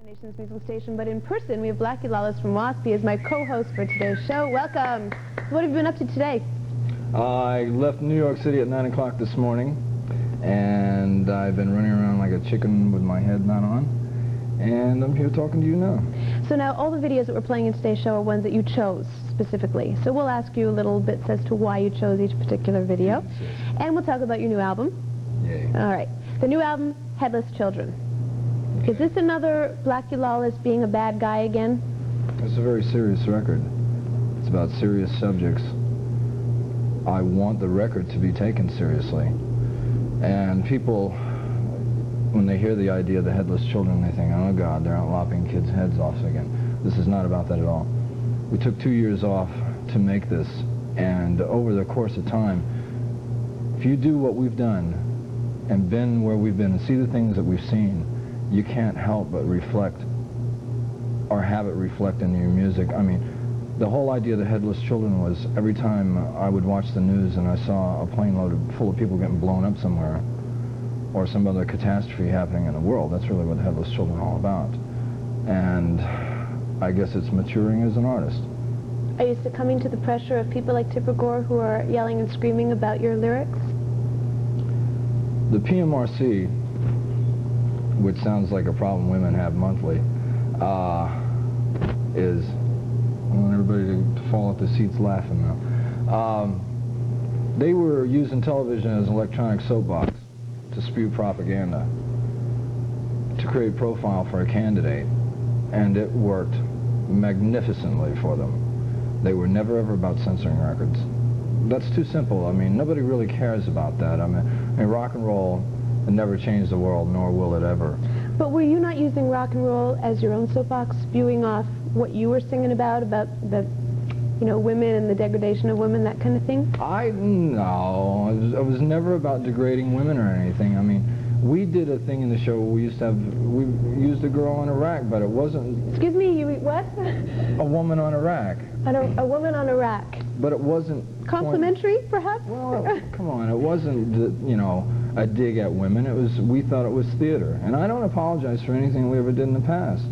Nation's musical station, but in person we have Blackie Lawless from W.A.S.P as my co-host for today's show. Welcome. What have you been up to today? I left New York City at 9 o'clock this morning, and I've been running around like a chicken with my head not on, and I'm here talking to you now. So now all the videos that we're playing in today's show are ones that you chose specifically. So we'll ask you a little bit as to why you chose each particular video, and we'll talk about your new album. Yay. All right. The new album, Headless Children. Is this another Blackie Lawless being a bad guy again? It's a very serious record. It's about serious subjects. I want the record to be taken seriously. And people, when they hear the idea of the Headless Children, they think, oh God, they're out lopping kids' heads off again. This is not about that at all. We took 2 years off to make this, and over the course of time, if you do what we've done and been where we've been and see the things that we've seen, you can't help but reflect or have it reflect in your music. I mean, the whole idea of the Headless Children was every time I would watch the news and I saw a plane loaded full of people getting blown up somewhere or some other catastrophe happening in the world, that's really what the Headless Children are all about. And I guess it's maturing as an artist. Are you succumbing to the pressure of people like Tipper Gore who are yelling and screaming about your lyrics? The PMRC, which sounds like a problem women have monthly, is, I want everybody to fall off the seats laughing now. They were using television as an electronic soapbox to spew propaganda, to create profile for a candidate, and it worked magnificently for them. They were never ever about censoring records. That's too simple. I mean, nobody really cares about that. I mean rock and roll never changed the world, nor will it ever. But were you not using rock and roll as your own soapbox, spewing off what you were singing about the, you know, women and the degradation of women, that kind of thing? No, it was never about degrading women or anything. I mean, we did a thing in the show where we used a girl on a rack, but it wasn't... Excuse me, you what? A woman on a rack. A woman on a rack. But it wasn't... Complimentary, perhaps? Well, come on, it wasn't, you know, a dig at women. It was, we thought it was theater. And I don't apologize for anything we ever did in the past.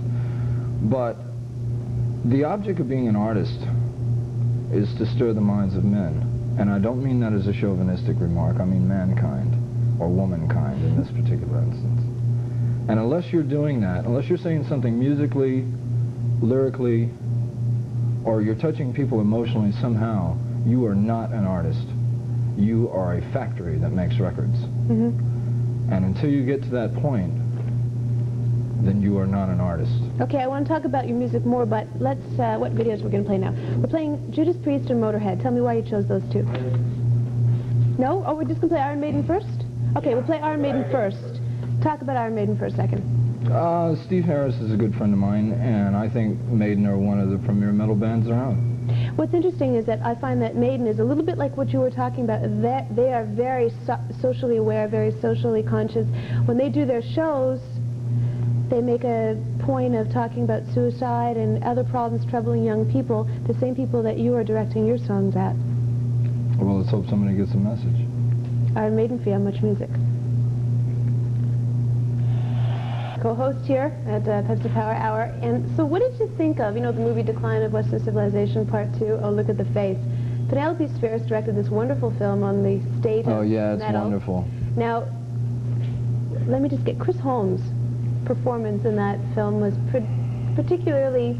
But the object of being an artist is to stir the minds of men. And I don't mean that as a chauvinistic remark. I mean mankind, or womankind in this particular instance. And unless you're doing that, unless you're saying something musically, lyrically, or you're touching people emotionally somehow, you are not an artist. You are a factory that makes records. Mm-hmm. And until you get to that point, then you are not an artist. Okay, I want to talk about your music more, but let's, what videos we're going to play now? We're playing Judas Priest and Motorhead. Tell me why you chose those two. No? Oh, we're just going to play Iron Maiden first? Okay, we'll play Iron Maiden first. Talk about Iron Maiden for a second. Steve Harris is a good friend of mine, and I think Maiden are one of the premier metal bands around. What's interesting is that I find that Maiden is a little bit like what you were talking about. They are very socially aware, very socially conscious. When they do their shows, they make a point of talking about suicide and other problems troubling young people, the same people that you are directing your songs at. Well, let's hope somebody gets a message. Iron Maiden for MuchMusic. Co-host here at Pepsi Power Hour. And so what did you think of, you know, the movie Decline of Western Civilization Part 2, Oh Look at the Face? Penelope Spheres directed this wonderful film on the state of metal. Oh yeah, it's wonderful. Now, let me just get, Chris Holmes' performance in that film was particularly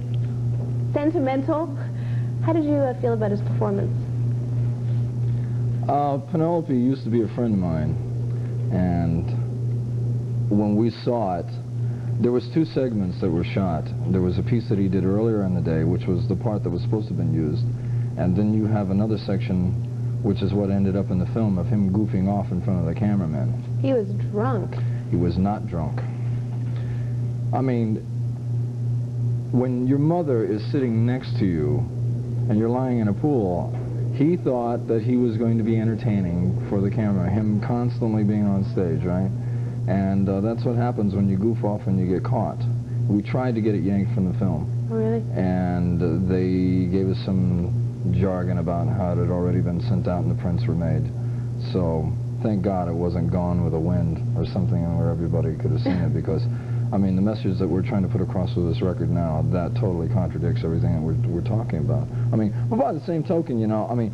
sentimental. How did you feel about his performance? Penelope used to be a friend of mine, and when we saw it, there was two segments that were shot. There was a piece that he did earlier in the day, which was the part that was supposed to have been used, and then you have another section, which is what ended up in the film, of him goofing off in front of the cameraman. He was drunk. He was not drunk. I mean, when your mother is sitting next to you and you're lying in a pool, he thought that he was going to be entertaining for the camera, him constantly being on stage, right? And that's what happens when you goof off and you get caught. We tried to get it yanked from the film. Oh, really? And they gave us some jargon about how it had already been sent out and the prints were made. So thank God it wasn't Gone with the Wind or something where everybody could have seen it, because I mean, the message that we're trying to put across with this record now, that totally contradicts everything that we're talking about. I mean, but by the same token, you know, I mean,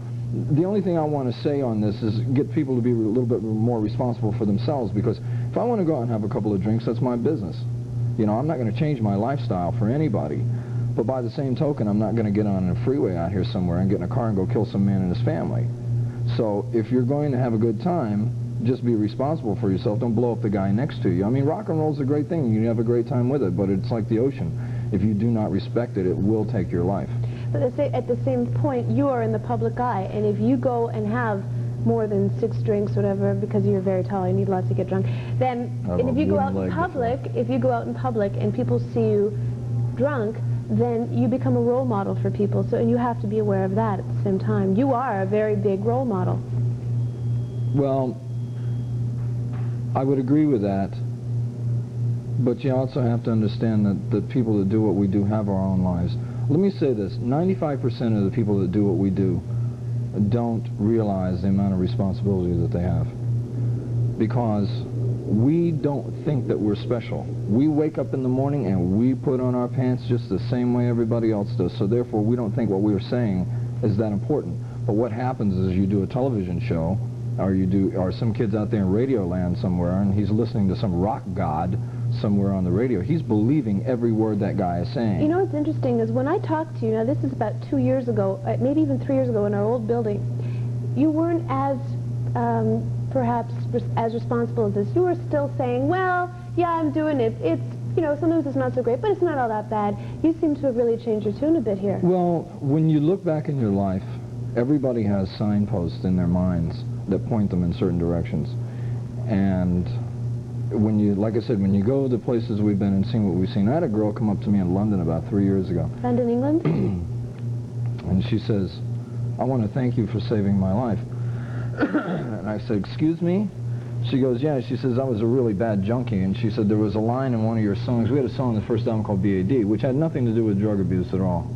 the only thing I want to say on this is get people to be a little bit more responsible for themselves, because if I want to go out and have a couple of drinks, that's my business. You know, I'm not going to change my lifestyle for anybody. But by the same token, I'm not going to get on a freeway out here somewhere and get in a car and go kill some man and his family. So if you're going to have a good time, just be responsible for yourself. Don't blow up the guy next to you. I mean, rock and roll's a great thing. You have a great time with it, but it's like the ocean. If you do not respect it, it will take your life. But at the same point, you are in the public eye, and if you go and have more than 6 drinks, whatever, because you're very tall, you need lots to get drunk, then, and if you go out in public, and people see you drunk, then you become a role model for people. So, and you have to be aware of that at the same time. You are a very big role model. Well, I would agree with that, but you also have to understand that the people that do what we do have our own lives. Let me say this, 95% of the people that do what we do don't realize the amount of responsibility that they have, because we don't think that we're special. We wake up in the morning and we put on our pants just the same way everybody else does, so therefore we don't think what we're saying is that important. But what happens is you do a television show, or some kid's out there in Radio Land somewhere, and he's listening to some rock god somewhere on the radio. He's believing every word that guy is saying. You know what's interesting is when I talked to you, now this is about 2 years ago, maybe even 3 years ago in our old building, you weren't as, perhaps, as responsible as this. You were still saying, well, yeah, I'm doing it. It's, you know, sometimes it's not so great, but it's not all that bad. You seem to have really changed your tune a bit here. Well, when you look back in your life, everybody has signposts in their minds that point them in certain directions. And when you, like I said, when you go to the places we've been and seen what we've seen, I had a girl come up to me in London about 3 years ago. London, England? And she says, I want to thank you for saving my life. And I said, excuse me? She goes, yeah. She says, I was a really bad junkie. And she said, there was a line in one of your songs. We had a song in the first album called B.A.D., which had nothing to do with drug abuse at all.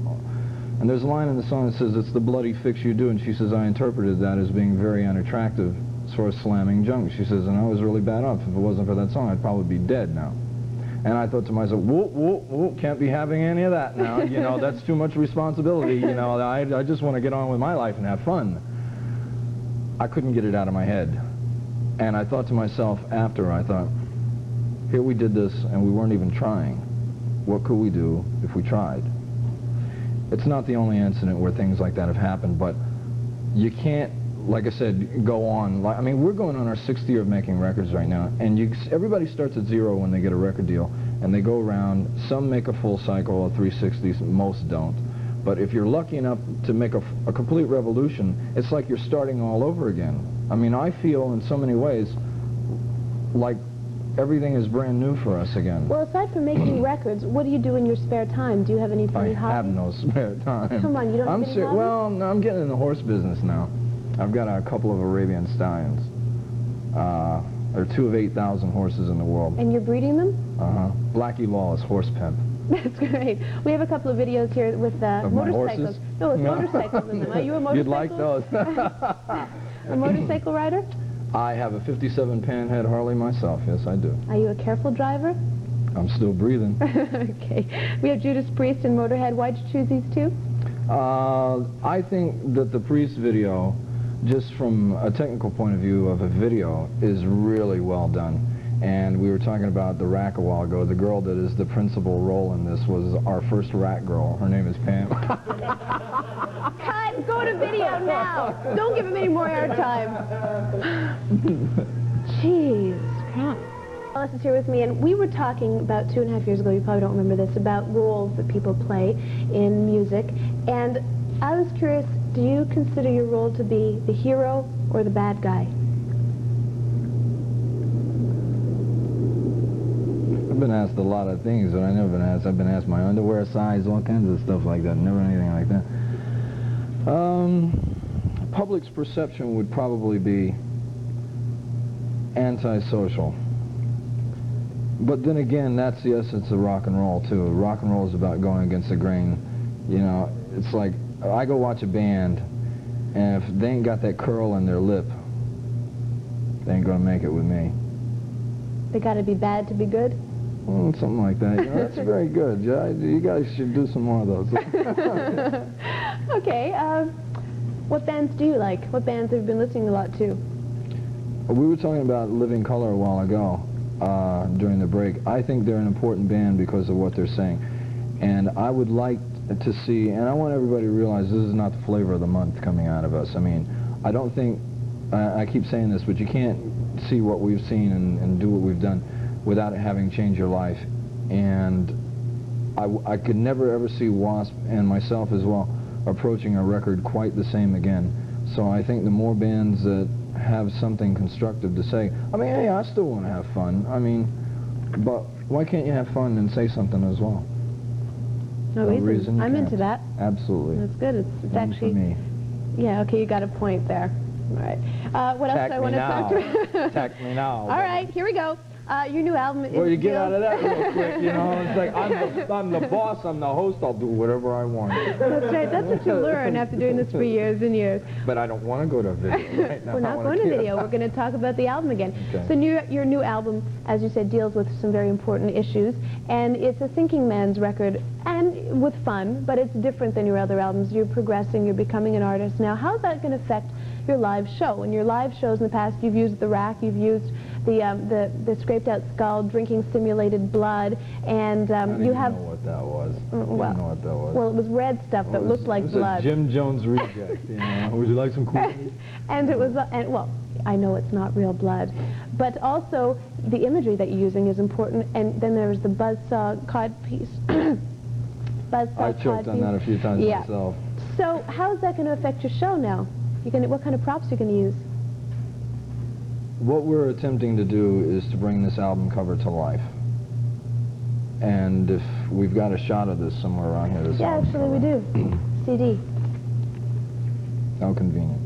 And there's a line in the song that says, it's the bloody fix you do. And she says, I interpreted that as being very unattractive as far as slamming junk. She says, and I was really bad off. If it wasn't for that song, I'd probably be dead now. And I thought to myself, whoop, whoop, whoop, can't be having any of that now. You know, that's too much responsibility. You know, I just want to get on with my life and have fun. I couldn't get it out of my head. And I thought to myself after, I thought, here we did this and we weren't even trying. What could we do if we tried? It's not the only incident where things like that have happened, but you can't, like I said, go on. I mean, we're going on our 6th year of making records right now, and everybody starts at 0 when they get a record deal, and they go around. Some make a full cycle of 360s, most don't. But if you're lucky enough to make a complete revolution, it's like you're starting all over again. I mean, I feel in so many ways like everything is brand new for us again. Well, aside from making records, what do you do in your spare time? Do you have any funny hobbies? I have no spare time. Come on, you don't have any hobbies? Well, no, I'm getting in the horse business now. I've got a couple of Arabian stallions. There are 2 of 8,000 horses in the world. And you're breeding them? Uh-huh. Blackie Lawless, horse pimp. That's great. We have a couple of videos here with motorcycles. No, with motorcycles in them. Are you a motorcycle? You'd like those. A motorcycle rider? I have a 57 Panhead Harley myself. Yes, I do. Are you a careful driver? I'm still breathing. Okay. We have Judas Priest and Motorhead. Why'd you choose these two? I think that the Priest video, just from a technical point of view of a video, is really well done. And we were talking about the rack a while ago. The girl that is the principal role in this was our first rack girl. Her name is Pam. Cut! Go to video now! Don't give him any more airtime. Jeez, crap. Alice is here with me, and we were talking about 2.5 years ago, you probably don't remember this, about roles that people play in music. And I was curious, do you consider your role to be the hero or the bad guy? I've been asked a lot of things, but I've been asked my underwear size, all kinds of stuff like that, never anything like that. Public's perception would probably be antisocial. But then again, that's the essence of rock and roll, too. Rock and roll is about going against the grain. You know, it's like, I go watch a band, and if they ain't got that curl in their lip, they ain't gonna make it with me. They gotta be bad to be good? Something like that. You know, that's very good. Yeah, you guys should do some more of those. Okay. What bands do you like? What bands have you been listening a lot to? We were talking about Living Colour a while ago during the break. I think they're an important band because of what they're saying. And I would like to see, and I want everybody to realize this is not the flavor of the month coming out of us. I mean, I don't think, I keep saying this, but you can't see what we've seen and do what we've done without it having changed your life. And I could never ever see W.A.S.P and myself as well approaching a record quite the same again. So I think the more bands that have something constructive to say, I mean, hey, I still want to have fun. I mean, but why can't you have fun and say something as well? No reason. I'm into that. Absolutely. That's good. It's actually... For me. Yeah, okay, you got a point there. All right. What else do I want to talk to? Attack me now. All right, here we go. Your new album is... Well, you get out of that real quick, you know. It's like, I'm the boss, I'm the host, I'll do whatever I want. That's right. That's what you learn after doing this for years and years. But I don't want to go to video right now. We're not going to video. We're going to talk about the album again. Okay. So your new album, as you said, deals with some very important issues. And it's a thinking man's record, and with fun, but it's different than your other albums. You're progressing, you're becoming an artist. Now, how's that going to affect your live show? In your live shows in the past, you've used the rack, you've used the scraped out skull, drinking simulated blood, and you have... I didn't know what that was. Well, I didn't know what that was. Well, it was red stuff that looked like blood. It was a Jim Jones reject, you know. Would you like some cool? And it was, well, I know it's not real blood, but also the imagery that you're using is important, and then there was the buzzsaw codpiece. I choked on that a few times myself. So how's that going to affect your show now? What kind of props are you going to use? What we're attempting to do is to bring this album cover to life. And if we've got a shot of this somewhere around here, this album actually we do. CD. How convenient.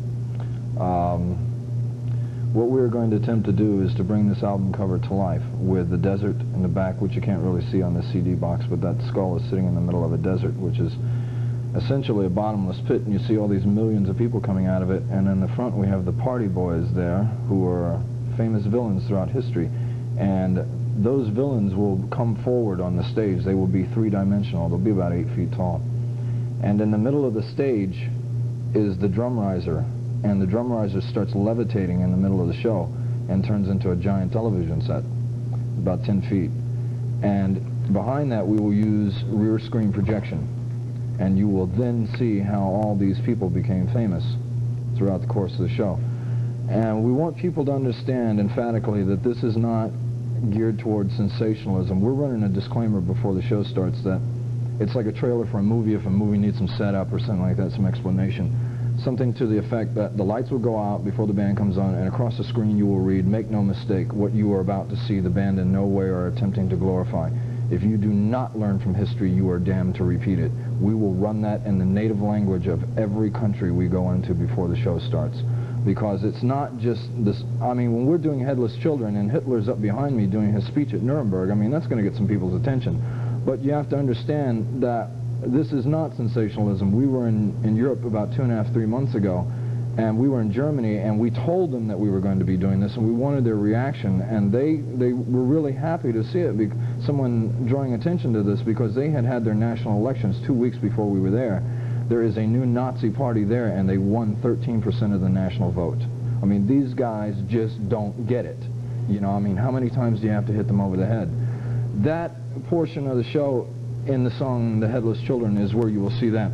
What we're going to attempt to do is to bring this album cover to life with the desert in the back, which you can't really see on the CD box, but that skull is sitting in the middle of a desert, which is essentially a bottomless pit, and you see all these millions of people coming out of it, and in the front we have the party boys there, who are famous villains throughout history, and those villains will come forward on the stage. They will be three-dimensional. They'll be about 8 feet tall. And in the middle of the stage is the drum riser, and the drum riser starts levitating in the middle of the show and turns into a giant television set, about 10 feet. And behind that we will use rear screen projection. And you will then see how all these people became famous throughout the course of the show. And we want people to understand emphatically that this is not geared towards sensationalism. We're running a disclaimer before the show starts that it's like a trailer for a movie if a movie needs some setup or something like that, some explanation. Something to the effect that the lights will go out before the band comes on, and across the screen you will read, "Make no mistake, what you are about to see, the band in no way are attempting to glorify. If you do not learn from history, you are damned to repeat it." We will run that in the native language of every country we go into before the show starts. Because it's not just this, I mean, when we're doing Headless Children and Hitler's up behind me doing his speech at Nuremberg, I mean, that's going to get some people's attention. But you have to understand that this is not sensationalism. We were in Europe about 2.5, 3 months ago, and we were in Germany, and we told them that we were going to be doing this, and we wanted their reaction, and they were really happy to see it, someone drawing attention to this, because they had had their national elections 2 weeks before we were there. There is a new Nazi party there, and they won 13% of the national vote. I mean, these guys just don't get it. You know, I mean, how many times do you have to hit them over the head? That portion of the show in the song The Headless Children is where you will see that.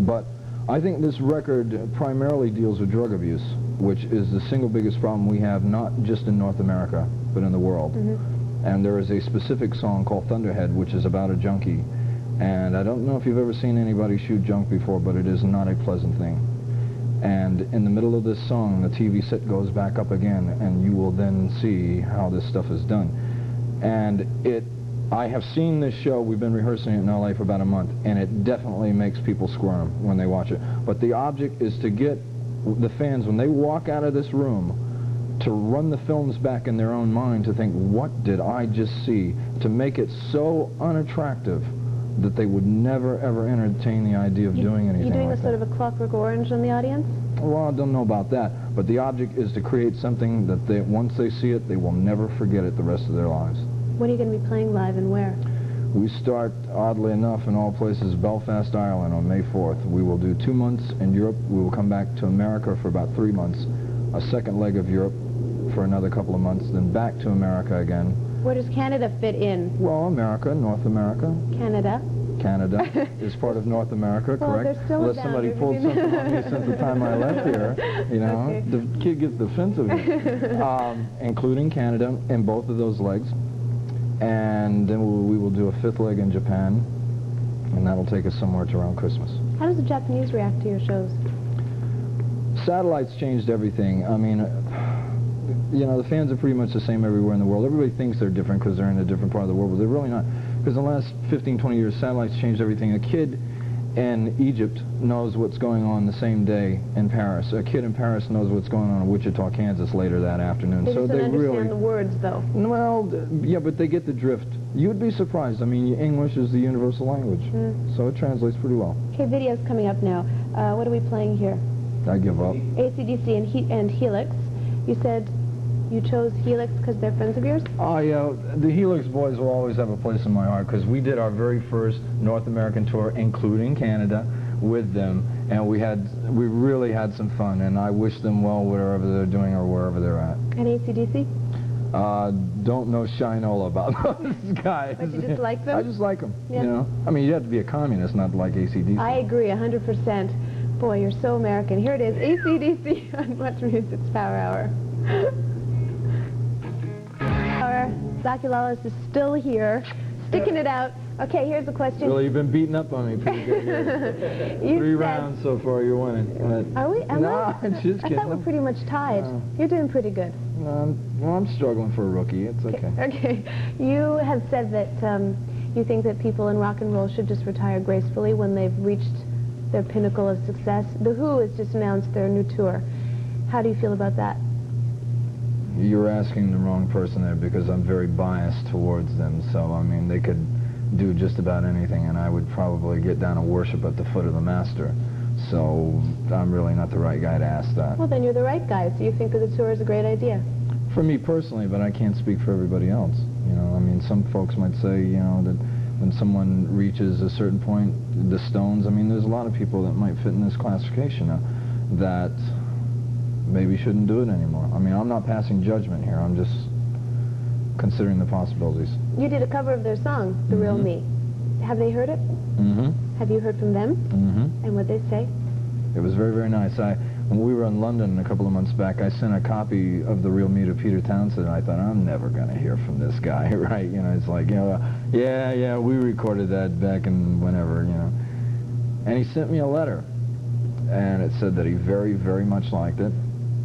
But I think this record primarily deals with drug abuse, which is the single biggest problem we have, not just in North America, but in the world. Mm-hmm. And there is a specific song called Thunderhead, which is about a junkie. And I don't know if you've ever seen anybody shoot junk before, but it is not a pleasant thing. And in the middle of this song, the TV set goes back up again, and you will then see how this stuff is done. And I have seen this show, we've been rehearsing it in LA for about a month, and it definitely makes people squirm when they watch it. But the object is to get the fans, when they walk out of this room, to run the films back in their own mind, to think, what did I just see? To make it so unattractive that they would never, ever entertain the idea of doing anything. You're doing like a sort of a Clockwork Orange on the audience? Well, I don't know about that, but the object is to create something that once they see it, they will never forget it the rest of their lives. When are you going to be playing live and where? We start, oddly enough, in all places, Belfast, Ireland on May 4th. We will do 2 months in Europe. We will come back to America for about 3 months. A second leg of Europe for another couple of months, then back to America again. Where does Canada fit in? Well, America, North America. Canada is part of North America, well, correct? There's still Unless somebody pulled something on me since the time I left here, you know. Okay. The kid gets defensive here. Including Canada in both of those legs. And then we will do a 5th leg in Japan, and that'll take us somewhere to around Christmas. How does the Japanese react to your shows? Satellites changed everything. I mean, you know, the fans are pretty much the same everywhere in the world. Everybody thinks they're different because they're in a different part of the world, but they're really not. Because in the last 15, 20 years, satellites changed everything. A kid in Egypt knows what's going on the same day in Paris. A kid in Paris knows what's going on in Wichita, Kansas later that afternoon. They so just they don't really understand the words, though. Well, yeah, but they get the drift. You'd be surprised. I mean, English is the universal language, so it translates pretty well. Okay, video's coming up now. What are we playing here? I give up. ACDC and Helix. You said you chose Helix because they're friends of yours? Oh, yeah, the Helix boys will always have a place in my heart because we did our very first North American tour, including Canada, with them, and we really had some fun, and I wish them well wherever they're doing or wherever they're at. And ACDC? Don't know shinola about those guys. But you just like them? I just like them, yeah. You know? I mean, you have to be a communist not to like ACDC. I agree, 100%. Boy, you're so American. Here it is, ACDC on MuchMusic's Power Hour. Blackie Lawless is still here, sticking it out. Okay, here's the question. Really, you've been beating up on me pretty good here. 3 rounds so far, you're winning. Are we? No, I'm just kidding. I thought we're pretty much tied. You're doing pretty good. No, I'm struggling for a rookie. It's okay. Okay. You have said that you think that people in rock and roll should just retire gracefully when they've reached their pinnacle of success. The Who has just announced their new tour. How do you feel about that? You're asking the wrong person there because I'm very biased towards them. So, I mean, they could do just about anything, and I would probably get down and worship at the foot of the master. So, I'm really not the right guy to ask that. Well, then you're the right guy. So you think that the tour is a great idea? For me personally, but I can't speak for everybody else. You know, I mean, some folks might say, you know, that when someone reaches a certain point, the Stones, I mean, there's a lot of people that might fit in this classification that maybe shouldn't do it anymore. I mean, I'm not passing judgment here. I'm just considering the possibilities. You did a cover of their song, The Real Me. Have they heard it? Mm-hmm. Have you heard from them? Mm-hmm. And what'd they say? It was very, very nice. When we were in London a couple of months back, I sent a copy of The Real Me to Peter Townsend, and I thought, I'm never going to hear from this guy, right? You know, it's like, you know, yeah, we recorded that back in whenever, you know. And he sent me a letter, and it said that he very, very much liked it.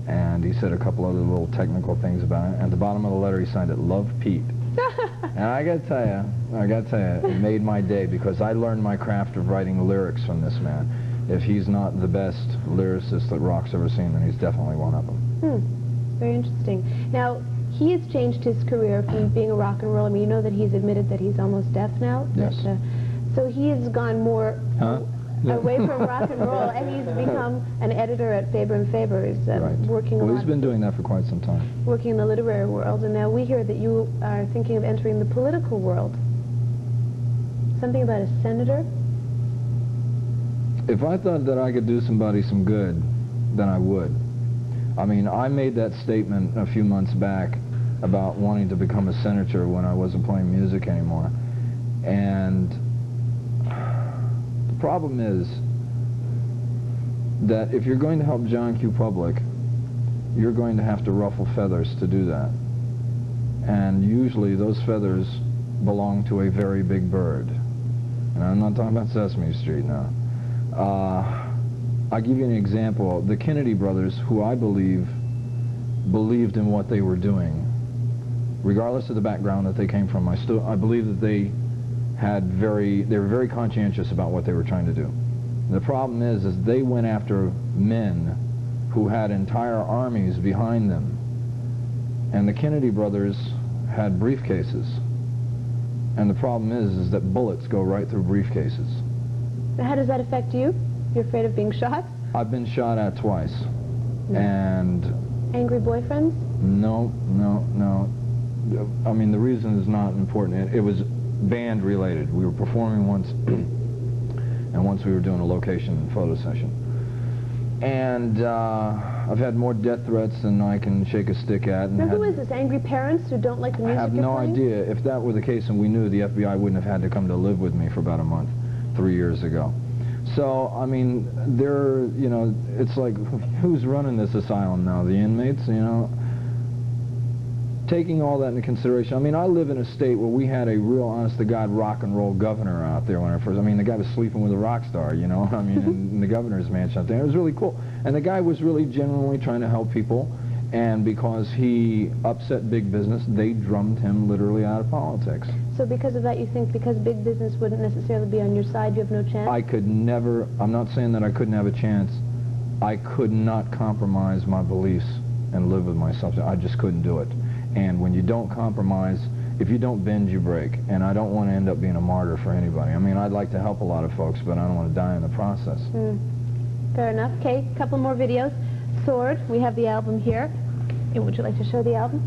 And he said a couple other little technical things about it. And at the bottom of the letter, he signed it, Love, Pete. And I got to tell you, it made my day because I learned my craft of writing lyrics from this man. If he's not the best lyricist that rock's ever seen, then he's definitely one of them. Very interesting. Now, he has changed his career from being a rock and roll. I mean, you know that he's admitted that he's almost deaf now? Yes. So he has gone more away from rock and roll, and he's become an editor at Faber and Faber. He's working a lot. He's been doing that for quite some time. Working in the literary world, and now we hear that you are thinking of entering the political world. Something about a senator? If I thought that I could do somebody some good, then I would. I mean, I made that statement a few months back about wanting to become a senator when I wasn't playing music anymore. And the problem is that if you're going to help John Q. Public, you're going to have to ruffle feathers to do that. And usually those feathers belong to a very big bird. And I'm not talking about Sesame Street now. I'll give you an example. The Kennedy brothers, who I believe believed in what they were doing, regardless of the background that they came from, I believe that they were very conscientious about what they were trying to do. The problem is they went after men who had entire armies behind them. And the Kennedy brothers had briefcases. And the problem is that bullets go right through briefcases. How does that affect you? You're afraid of being shot? I've been shot at twice. And angry boyfriends? No. I mean, the reason is not important. It was band related. We were performing once, and once we were doing a location photo session. And I've had more death threats than I can shake a stick at. Now, who is this? Angry parents who don't like the music? I have you're no playing? idea. If that were the case and we knew, the FBI wouldn't have had to come to live with me for about a month, 3 years ago. So, I mean, you know, it's like, who's running this asylum now? The inmates, you know? Taking all that into consideration, I mean, I live in a state where we had a real, honest-to-God, rock and roll governor out there when I first, I mean, the guy was sleeping with a rock star, you know, I mean, in the governor's mansion out there. It was really cool. And the guy was really genuinely trying to help people, and because he upset big business, they drummed him literally out of politics. So because of that, you think because big business wouldn't necessarily be on your side, you have no chance? I could never, I'm not saying that I couldn't have a chance. I could not compromise my beliefs and live with myself. I just couldn't do it. And when you don't compromise, if you don't bend, you break. And I don't want to end up being a martyr for anybody. I mean, I'd like to help a lot of folks, but I don't want to die in the process. Fair enough. Okay, a couple more videos. Sword, we have the album here. And would you like to show the album?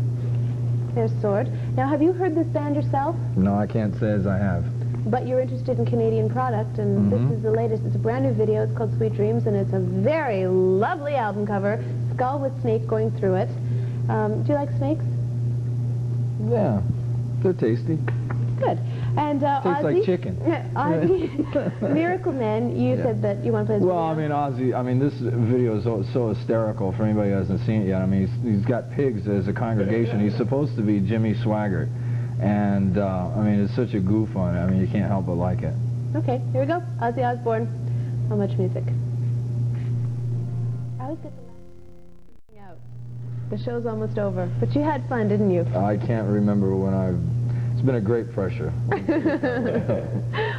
There's Sword. Now, have you heard this band yourself? No, I can't say as I have. But you're interested in Canadian product, and this is the latest. It's a brand new video. It's called Sweet Dreams, and it's a very lovely album cover. Skull with snake going through it. Do you like snakes? Yeah, they're tasty. Good. And Tastes Ozzy, like chicken. Ozzy, Miracle Man, you said that you want to play this Well, I mean, Ozzy, I mean, this video is so hysterical for anybody who hasn't seen it yet. I mean, he's got pigs as a congregation. He's supposed to be Jimmy Swaggart. And, I mean, it's such a goof on it. I mean, you can't help but like it. Okay, here we go. Ozzy Osbourne on MuchMusic. I always get the last out. The show's almost over. But you had fun, didn't you? I can't remember when it's been a great pressure.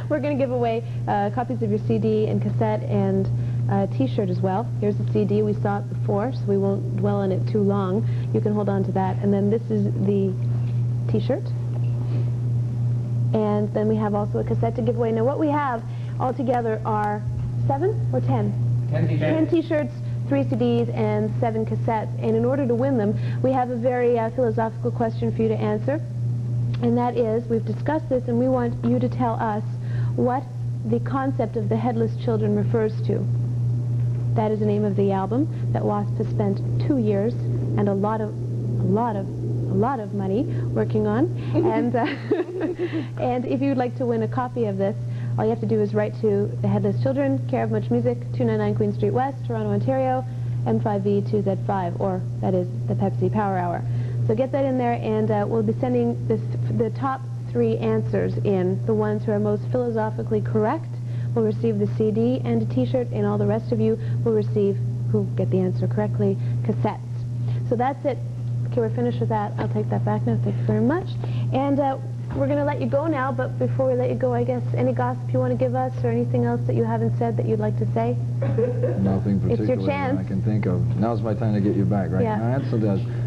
We're going to give away copies of your CD and cassette and a T-shirt as well. Here's the CD. We saw it before, so we won't dwell on it too long. You can hold on to that. And then this is the T-shirt. And then we have also a cassette to give away. Now, what we have altogether are 7 or 10? 10 T-shirts. 10 T-shirts, 3 CDs, and 7 cassettes. And in order to win them, we have a very philosophical question for you to answer. And that is, we've discussed this, and we want you to tell us what the concept of the Headless Children refers to. That is the name of the album that W.A.S.P has spent 2 years and a lot of money working on. And and if you'd like to win a copy of this, all you have to do is write to the Headless Children, care of MuchMusic, 299 Queen Street West, Toronto, Ontario, M5V2Z5, or that is the Pepsi Power Hour. So get that in there, and we'll be sending the top 3 answers in. The ones who are most philosophically correct will receive the CD and a T-shirt, and all the rest of you will receive, who get the answer correctly, cassettes. So that's it. Okay, we're finished with that. I'll take that back now. Thank you very much. And we're going to let you go now, but before we let you go, I guess, any gossip you want to give us or anything else that you haven't said that you'd like to say? Nothing particularly It's your chance. that I can think of. Now's my time to get you back, right? Yeah. No, that's so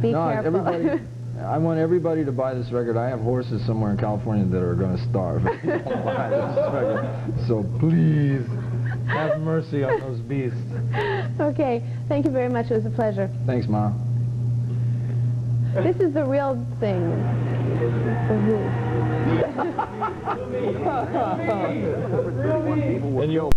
Be no, careful. everybody, I want everybody to buy this record. I have horses somewhere in California that are going to starve if they don't buy this record. So please, have mercy on those beasts. Okay, thank you very much. It was a pleasure. Thanks, Ma. This is the real thing. For who? And yo.